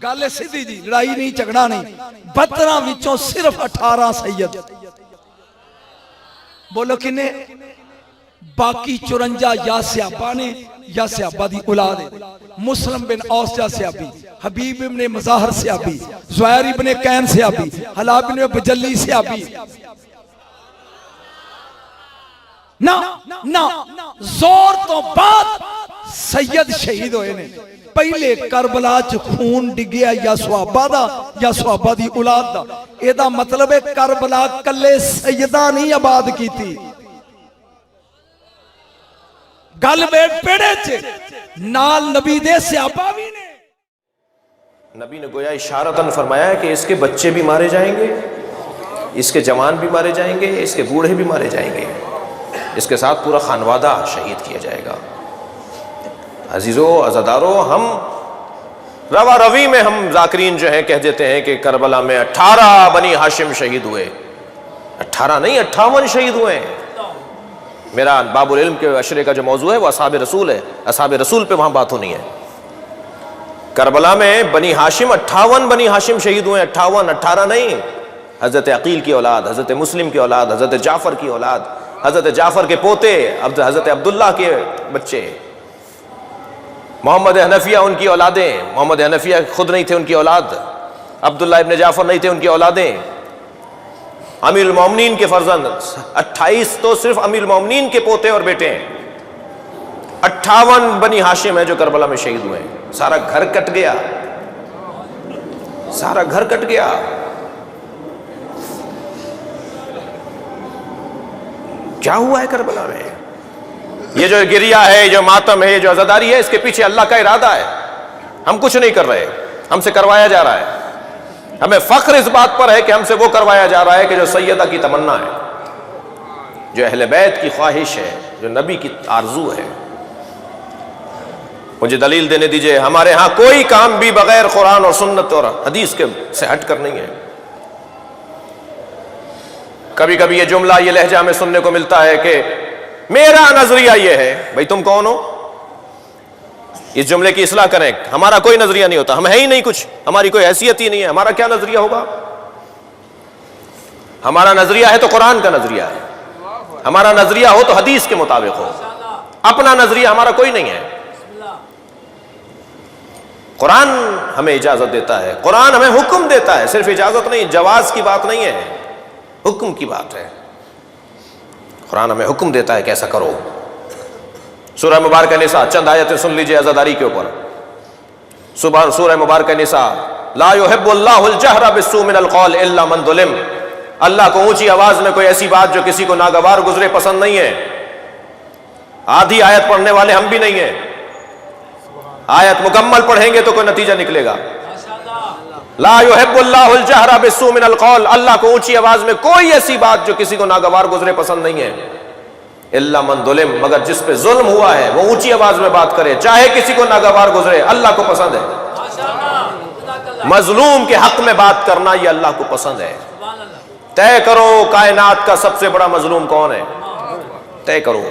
گل سیدھی جی، لڑائی نہیں جھگڑا نہیں، 72 وچوں صرف 18 سید، بولو کنے؟ باقی 54 یا صحابہ نے یا صحابہ دی اولاد ہے۔ مسلم بن اوس جا صحابی، حبیب ابن مظاہر صحابی، زہیر ابن کین صحابی، حلاب ابن بجلی صحابی، نا زور تو بعد سید شہید ہوئے نے۔ پہلے کربلا چ خون ڈگیا یا صحابہ دا یا صحابہ دی اولاد دا، اے دا مطلب ہے کربلا کلے سیدہ نہیں آباد کی تھی، گل بیٹ پیڑے چھے نال نبی دے صحابہ بھی نے۔ نبی نے گویا اشارتاً فرمایا ہے کہ اس کے بچے بھی مارے جائیں گے، اس کے جوان بھی مارے جائیں گے، اس کے بوڑھے بھی مارے جائیں گے، اس کے ساتھ پورا خانوادہ شہید کیا جائے گا۔ عزیزو عزادارو، ہم روا روی میں ہم ذاکرین جو ہیں کہہ دیتے ہیں کہ کربلا میں 18 بنی ہاشم شہید ہوئے، 18 نہیں 58 شہید ہوئے ہیں۔ میرا باب العلم کے عشرے کا جو موضوع ہے وہ اصحاب رسول ہے، اصحاب رسول پہ وہاں بات ہونی ہے۔ کربلا میں بنی ہاشم 58 بنی ہاشم شہید ہوئے ہیں، 58 18 نہیں۔ حضرت عقیل کی اولاد، حضرت مسلم کی اولاد، حضرت جعفر کی اولاد، حضرت جعفر کے پوتے، حضرت عبداللہ کے بچے، محمد حنفیہ ان کی اولادیں، محمد حنفیہ خود نہیں تھے ان کی اولاد، عبداللہ ابن جعفر نہیں تھے ان کی اولادیں، امیر المومنین کے فرزند 28 تو صرف امیر المومنین کے پوتے اور بیٹے ہیں، 58 بنی ہاشم ہیں جو کربلا میں شہید ہوئے ہیں۔ سارا گھر کٹ گیا، سارا گھر کٹ گیا۔ کیا ہوا ہے کربلا میں؟ یہ جو گریہ ہے، یہ جو ماتم ہے، یہ جو عزاداری ہے، اس کے پیچھے اللہ کا ارادہ ہے۔ ہم کچھ نہیں کر رہے، ہم سے کروایا جا رہا ہے۔ ہمیں فخر اس بات پر ہے کہ ہم سے وہ کروایا جا رہا ہے کہ جو سیدہ کی تمنا ہے، جو اہل بیت کی خواہش ہے، جو نبی کی آرزو ہے۔ مجھے دلیل دینے دیجئے، ہمارے ہاں کوئی کام بھی بغیر قرآن اور سنت اور حدیث کے سے ہٹ کر نہیں ہے۔ کبھی کبھی یہ جملہ، یہ لہجہ ہمیں سننے کو ملتا ہے کہ میرا نظریہ یہ ہے۔ بھئی تم کون ہو؟ اس جملے کی اصلاح کریں۔ ہمارا کوئی نظریہ نہیں ہوتا، ہم ہے ہی نہیں کچھ، ہماری کوئی حیثیت ہی نہیں ہے، ہمارا کیا نظریہ ہوگا؟ ہمارا نظریہ ہے تو قرآن کا نظریہ ہے، ہمارا نظریہ ہو تو حدیث کے مطابق ہو، اپنا نظریہ ہمارا کوئی نہیں ہے۔ قرآن ہمیں اجازت دیتا ہے، قرآن ہمیں حکم دیتا ہے، صرف اجازت نہیں، جواز کی بات نہیں ہے، حکم کی بات ہے۔ قرآن ہمیں حکم دیتا ہے کہ ایسا کرو۔ سورہ مبارکہ نساء، چند آیتیں سن لیجئے عزاداری کے اوپر۔ سورہ مبارکہ نساء، لا يحب اللہ الجہر بالسوء من القول الا من ظلم۔ اللہ کو اونچی آواز میں کوئی ایسی بات جو کسی کو ناگوار گزرے پسند نہیں ہے۔ آدھی آیت پڑھنے والے ہم بھی نہیں ہیں، آیت مکمل پڑھیں گے تو کوئی نتیجہ نکلے گا۔ لا يحب اللہ الجہر بالسوء من القول، اللہ کو اونچی آواز میں کوئی ایسی بات جو کسی کو ناگوار گزرے پسند نہیں ہے۔ الا من ظلم، مگر جس پہ ظلم ہوا ہے وہ اونچی آواز میں بات کرے، چاہے کسی کو ناگوار گزرے، اللہ کو پسند ہے۔ مظلوم کے حق میں بات کرنا یہ اللہ کو پسند ہے۔ طے کرو کائنات کا سب سے بڑا مظلوم کون ہے، طے کرو۔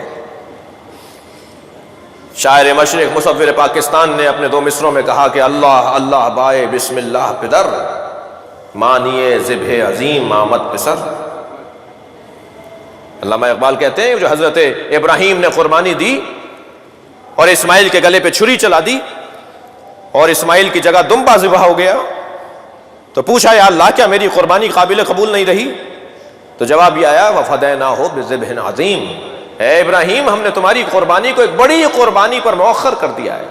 شاعر مشرق مصور پاکستان نے اپنے 2 مصروں میں کہا کہ اللہ اللہ بائے بسم اللہ پدر، مانیے ذبح عظیم آمد پسر۔ علامہ اقبال کہتے ہیں جو حضرت ابراہیم نے قربانی دی اور اسماعیل کے گلے پہ چھری چلا دی اور اسماعیل کی جگہ دمبا ذبح ہو گیا، تو پوچھا یا اللہ کیا میری قربانی قابل قبول نہیں رہی؟ تو جواب یہ آیا وَفَدَيْنَاهُ بِذِبْحٍ عَظِيمٍ، اے ابراہیم ہم نے تمہاری قربانی کو ایک بڑی قربانی پر مؤخر کر دیا ہے،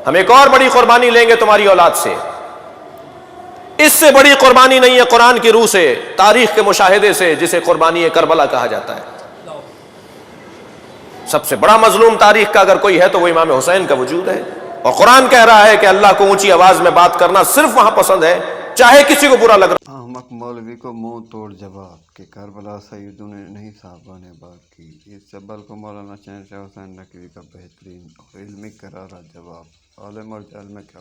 ہم ایک اور بڑی قربانی لیں گے تمہاری اولاد سے۔ اس سے بڑی قربانی نہیں ہے قرآن کی روح سے، تاریخ کے مشاہدے سے، جسے قربانی کربلا کہا جاتا ہے۔ سب سے بڑا مظلوم تاریخ کا اگر کوئی ہے تو وہ امام حسین کا وجود ہے، اور قرآن کہہ رہا ہے کہ اللہ کو اونچی آواز میں بات کرنا صرف وہاں پسند ہے چاہے کسی کو برا لگ رہا۔ احمق مولوی کو منہ توڑ جواب کہ کربلا سیدوں نے نہیں صحابہ نے بات کی۔ اس سبل کو مولانا شہنشاہ حسین نقوی کا بہترین اور علمی کرارا جواب۔ عالم اور جہل میں کیا